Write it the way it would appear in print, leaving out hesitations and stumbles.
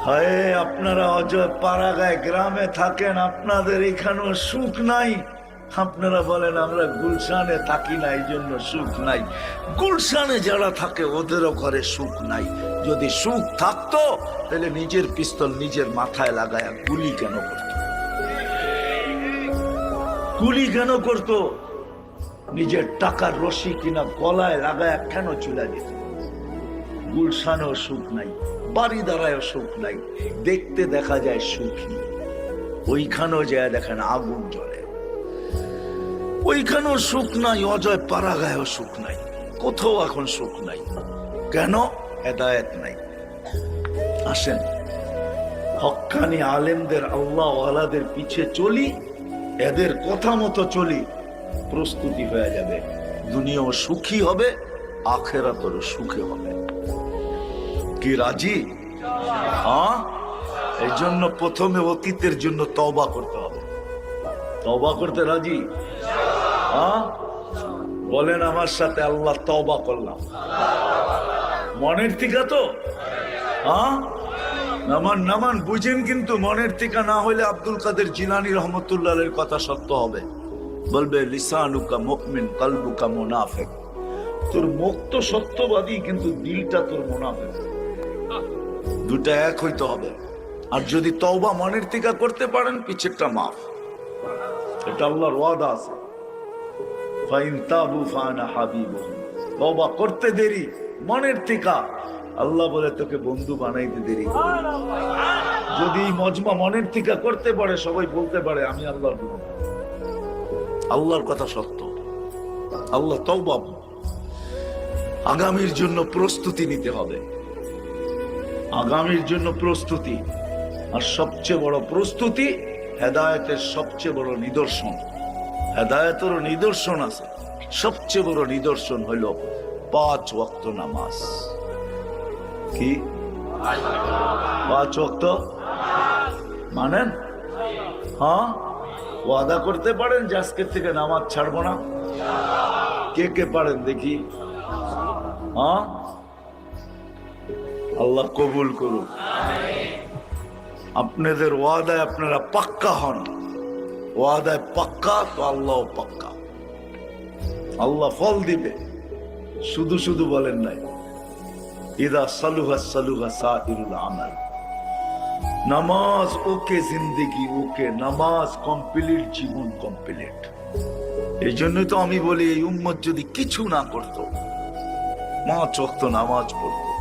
হায়, আপনারা অজয় পাড়াগায় গ্রামে থাকেন, আপনাদের এখানেও সুখ নাই। আপনারা বলেন আমরা গুলশানে থাকি না, এই জন্য সুখ নাই। গুলশানে যারা থাকে ওদেরও ঘরে সুখ নাই। যদি সুখ থাকতো তাহলে নিজের পিস্তল নিজের মাথায় লাগায় গুলি কেন করত? গুলি কেন করত? নিজের টাকার রশি কিনা গলায় লাগায় কেন চলে যেত? গুলশানেও সুখ নাই, বাড়ি দাঁড়ায়ও সুখ নাই, দেখতে দেখা যায় সুখী। ওইখানেও যায় দেখেন আগুন জ্বলে। ওইখানেও সুখ নাই, অজয় পাড়াগায়ও সুখ নাই, কোথাও এখন সুখ নাই। কেন? হেদায়েত নাই। আসেন হক্কানি আলেমদের, আল্লাহ ওয়ালাদের পিছে চলি, এদের কথা মতো চলি, প্রস্তুতি হয়ে যাবে। দুনিয়াও সুখী হবে, আখিরাতেরও সুখী হবে। কি রাজি? হ্যাঁ, এই জন্য প্রথমে অতীতের জন্য তওবা করতে হবে। তওবা করতে রাজি? হ্যাঁ, বলেন আমার সাথে, আল্লাহ তওবা করলাম। মনের থেকে তো? হ্যাঁ, নামান নামান বুঝেন, কিন্তু মনের থেকে না হইলে আব্দুল কাদের জিলানী রহমতুল্লাহের কথা সত্য হবে। বলবে লিসানুকা মুমিন কলবুকা মুনাফিক। তোর মুখ তো সত্যবাদী, কিন্তু দিলটা তোর মুনাফিক। দুটা এক হইতে হবে। আর যদি তওবা মনের থেকে করতে পারেন, পিছেরটা মাফ। এটা আল্লাহর ওয়াদা আছে। ফাইন তাবু ফানা হাবিবুহুম। তওবা করতে দেরি মনের থেকে, আল্লাহ বলে তোকে বন্ধু বানাইতে দেরি করে। যদি মজমা মনের থেকে করতে পারে, সবাই বলতে পারে আমি আল্লাহর বন্ধু। আল্লাহর কথা সত্য। আল্লাহ তওবা। আগামীর জন্য প্রস্তুতি নিতে হবে, আগামীর জন্য প্রস্তুতি। আর সবচেয়ে বড় প্রস্তুতি হেদায়েতের সবচেয়ে বড় নিদর্শন। হেদায়েতেরও নিদর্শন আছে, সবচেয়ে বড় নিদর্শন হইল 5 ওয়াক্ত নামাজ। কি 5 ওয়াক্ত মানেন? হ্যাঁ, ওয়াদা করতে পারেন যে আজকের থেকে নামাজ ছাড়বো না? কে কে পারেন দেখি? হ্যাঁ, আল্লাহ কবুল করুন। আপনাদের ওয়াদায় আপনারা পাক্কা হন। ওয়াদায় পাক্কা তো আল্লাহ পাক্কা। আল্লাহ ফল দিবে। শুধু শুধু বলেন নাই, ইদা সালুহা সালুহা সাইরুল আমাল। নামাজ ওকে, জিন্দেগি ওকে, নামাজ কমপ্লিট, জীবন কমপ্লিট। এই জন্যই তো আমি বলি, এই উম্মত যদি কিছু না করতো, 5 ওয়াক্ত নামাজ পড়তো,